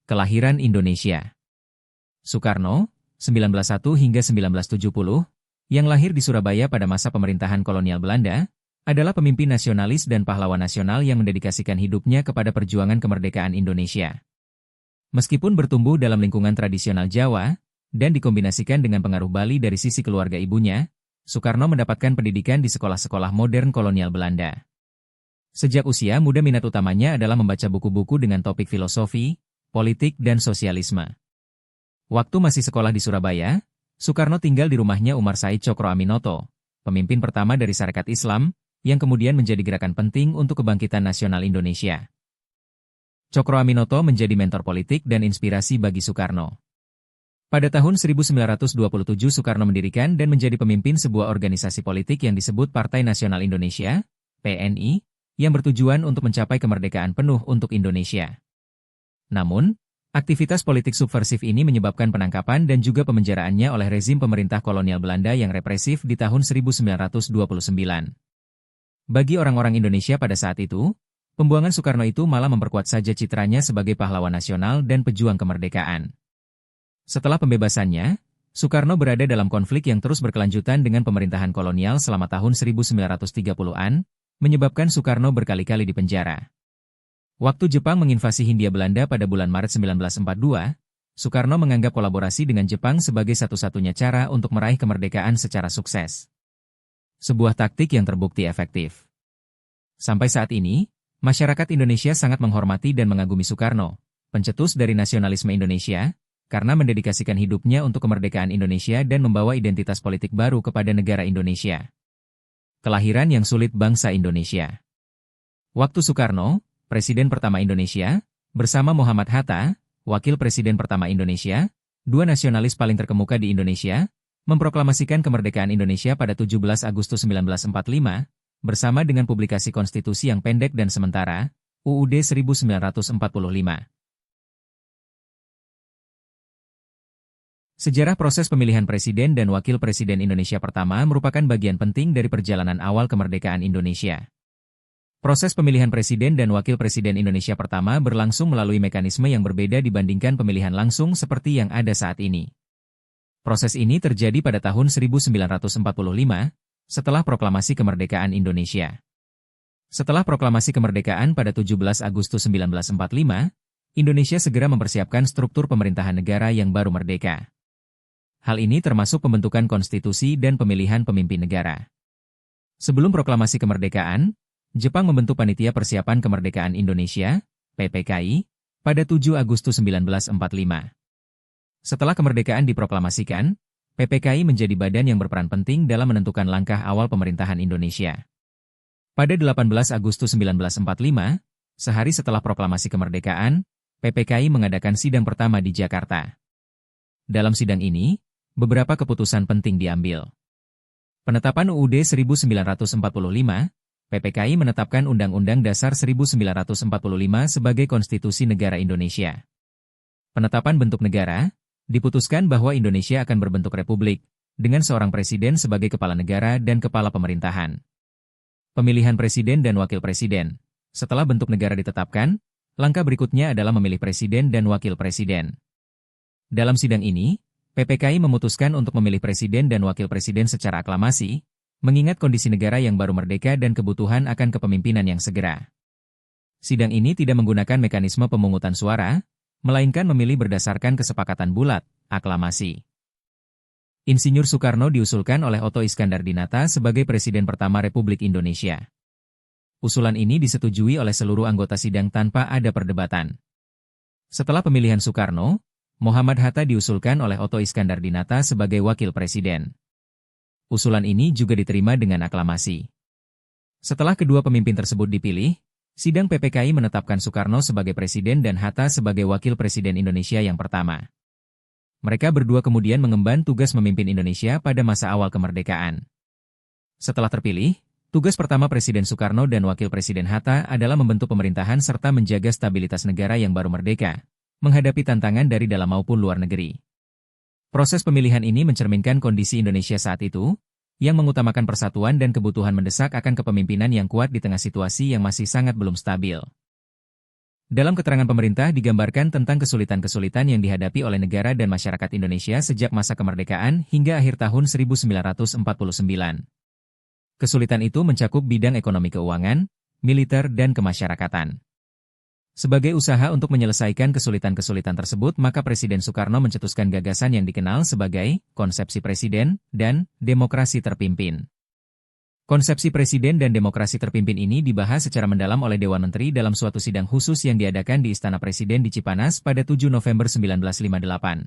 Kelahiran Indonesia. Soekarno, 1901 hingga 1970, yang lahir di Surabaya pada masa pemerintahan kolonial Belanda, adalah pemimpin nasionalis dan pahlawan nasional yang mendedikasikan hidupnya kepada perjuangan kemerdekaan Indonesia. Meskipun bertumbuh dalam lingkungan tradisional Jawa, dan dikombinasikan dengan pengaruh Bali dari sisi keluarga ibunya, Soekarno mendapatkan pendidikan di sekolah-sekolah modern kolonial Belanda. Sejak usia muda minat utamanya adalah membaca buku-buku dengan topik filosofi, politik dan sosialisme. Waktu masih sekolah di Surabaya, Soekarno tinggal di rumahnya Umar Said Cokro Aminoto, pemimpin pertama dari Sarekat Islam, yang kemudian menjadi gerakan penting untuk kebangkitan nasional Indonesia. Cokro Aminoto menjadi mentor politik dan inspirasi bagi Soekarno. Pada tahun 1927 Soekarno mendirikan dan menjadi pemimpin sebuah organisasi politik yang disebut Partai Nasional Indonesia, PNI, yang bertujuan untuk mencapai kemerdekaan penuh untuk Indonesia. Namun, aktivitas politik subversif ini menyebabkan penangkapan dan juga pemenjaraannya oleh rezim pemerintah kolonial Belanda yang represif di tahun 1929. Bagi orang-orang Indonesia pada saat itu, pembuangan Soekarno itu malah memperkuat saja citranya sebagai pahlawan nasional dan pejuang kemerdekaan. Setelah pembebasannya, Soekarno berada dalam konflik yang terus berkelanjutan dengan pemerintahan kolonial selama tahun 1930-an, menyebabkan Soekarno berkali-kali dipenjara. Waktu Jepang menginvasi Hindia Belanda pada bulan Maret 1942, Soekarno menganggap kolaborasi dengan Jepang sebagai satu-satunya cara untuk meraih kemerdekaan secara sukses. Sebuah taktik yang terbukti efektif. Sampai saat ini, masyarakat Indonesia sangat menghormati dan mengagumi Soekarno, pencetus dari nasionalisme Indonesia, karena mendedikasikan hidupnya untuk kemerdekaan Indonesia dan membawa identitas politik baru kepada negara Indonesia. Kelahiran yang sulit bangsa Indonesia. Waktu Soekarno, Presiden pertama Indonesia, bersama Muhammad Hatta, Wakil Presiden pertama Indonesia, dua nasionalis paling terkemuka di Indonesia, memproklamasikan kemerdekaan Indonesia pada 17 Agustus 1945, bersama dengan publikasi konstitusi yang pendek dan sementara, UUD 1945. Sejarah proses pemilihan Presiden dan Wakil Presiden Indonesia pertama merupakan bagian penting dari perjalanan awal kemerdekaan Indonesia. Proses pemilihan Presiden dan Wakil Presiden Indonesia pertama berlangsung melalui mekanisme yang berbeda dibandingkan pemilihan langsung seperti yang ada saat ini. Proses ini terjadi pada tahun 1945, setelah proklamasi kemerdekaan Indonesia. Setelah proklamasi kemerdekaan pada 17 Agustus 1945, Indonesia segera mempersiapkan struktur pemerintahan negara yang baru merdeka. Hal ini termasuk pembentukan konstitusi dan pemilihan pemimpin negara. Sebelum proklamasi kemerdekaan, Jepang membentuk Panitia Persiapan Kemerdekaan Indonesia, PPKI, pada 7 Agustus 1945. Setelah kemerdekaan diproklamasikan, PPKI menjadi badan yang berperan penting dalam menentukan langkah awal pemerintahan Indonesia. Pada 18 Agustus 1945, sehari setelah proklamasi kemerdekaan, PPKI mengadakan sidang pertama di Jakarta. Dalam sidang ini, beberapa keputusan penting diambil. Penetapan UUD 1945, PPKI menetapkan Undang-Undang Dasar 1945 sebagai Konstitusi Negara Indonesia. Penetapan bentuk negara, diputuskan bahwa Indonesia akan berbentuk republik, dengan seorang presiden sebagai kepala negara dan kepala pemerintahan. Pemilihan presiden dan wakil presiden. Setelah bentuk negara ditetapkan, langkah berikutnya adalah memilih presiden dan wakil presiden. Dalam sidang ini, PPKI memutuskan untuk memilih presiden dan wakil presiden secara aklamasi, mengingat kondisi negara yang baru merdeka dan kebutuhan akan kepemimpinan yang segera. Sidang ini tidak menggunakan mekanisme pemungutan suara, melainkan memilih berdasarkan kesepakatan bulat, aklamasi. Insinyur Soekarno diusulkan oleh Otto Iskandar Dinata sebagai Presiden pertama Republik Indonesia. Usulan ini disetujui oleh seluruh anggota sidang tanpa ada perdebatan. Setelah pemilihan Soekarno, Muhammad Hatta diusulkan oleh Otto Iskandar Dinata sebagai Wakil Presiden. Usulan ini juga diterima dengan aklamasi. Setelah kedua pemimpin tersebut dipilih, sidang PPKI menetapkan Soekarno sebagai presiden dan Hatta sebagai wakil presiden Indonesia yang pertama. Mereka berdua kemudian mengemban tugas memimpin Indonesia pada masa awal kemerdekaan. Setelah terpilih, tugas pertama Presiden Soekarno dan Wakil Presiden Hatta adalah membentuk pemerintahan serta menjaga stabilitas negara yang baru merdeka, menghadapi tantangan dari dalam maupun luar negeri. Proses pemilihan ini mencerminkan kondisi Indonesia saat itu, yang mengutamakan persatuan dan kebutuhan mendesak akan kepemimpinan yang kuat di tengah situasi yang masih sangat belum stabil. Dalam keterangan pemerintah digambarkan tentang kesulitan-kesulitan yang dihadapi oleh negara dan masyarakat Indonesia sejak masa kemerdekaan hingga akhir tahun 1949. Kesulitan itu mencakup bidang ekonomi keuangan, militer dan kemasyarakatan. Sebagai usaha untuk menyelesaikan kesulitan-kesulitan tersebut, maka Presiden Soekarno mencetuskan gagasan yang dikenal sebagai konsepsi presiden dan demokrasi terpimpin. Konsepsi presiden dan demokrasi terpimpin ini dibahas secara mendalam oleh Dewan Menteri dalam suatu sidang khusus yang diadakan di Istana Presiden di Cipanas pada 7 November 1958.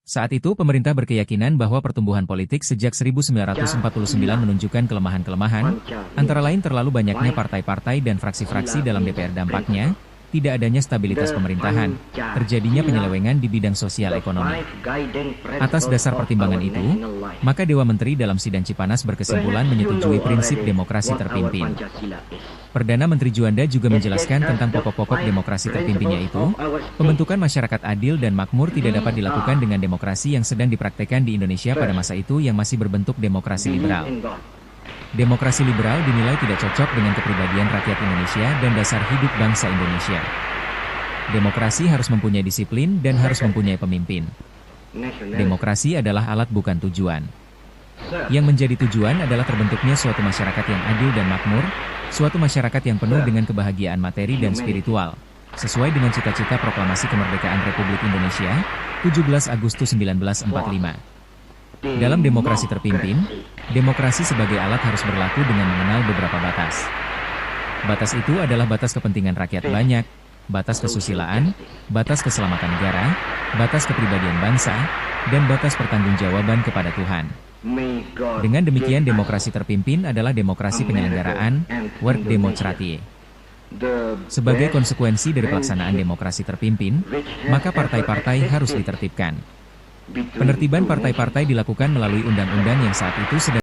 Saat itu pemerintah berkeyakinan bahwa pertumbuhan politik sejak 1949 menunjukkan kelemahan-kelemahan, antara lain terlalu banyaknya partai-partai dan fraksi-fraksi dalam DPR. Dampaknya, tidak adanya stabilitas pemerintahan, terjadinya penyelewengan di bidang sosial ekonomi. Atas dasar pertimbangan itu, maka Dewan Menteri dalam sidang Cipanas berkesimpulan menyetujui prinsip demokrasi terpimpin. Perdana Menteri Juanda juga menjelaskan tentang pokok-pokok demokrasi terpimpinnya itu, pembentukan masyarakat adil dan makmur tidak dapat dilakukan dengan demokrasi yang sedang dipraktekkan di Indonesia pada masa itu yang masih berbentuk demokrasi liberal. Demokrasi liberal dinilai tidak cocok dengan kepribadian rakyat Indonesia dan dasar hidup bangsa Indonesia. Demokrasi harus mempunyai disiplin dan harus mempunyai pemimpin. Demokrasi adalah alat bukan tujuan. Yang menjadi tujuan adalah terbentuknya suatu masyarakat yang adil dan makmur, suatu masyarakat yang penuh dengan kebahagiaan materi dan spiritual, sesuai dengan cita-cita Proklamasi Kemerdekaan Republik Indonesia, 17 Agustus 1945. Dalam demokrasi terpimpin, demokrasi sebagai alat harus berlaku dengan mengenal beberapa batas. Batas itu adalah batas kepentingan rakyat banyak, batas kesusilaan, batas keselamatan negara, batas kepribadian bangsa, dan batas pertanggungjawaban kepada Tuhan. Dengan demikian demokrasi terpimpin adalah demokrasi penyelenggaraan, work democratie. Sebagai konsekuensi dari pelaksanaan demokrasi terpimpin, maka partai-partai harus ditertibkan. Penertiban partai-partai dilakukan melalui undang-undang yang saat itu sedang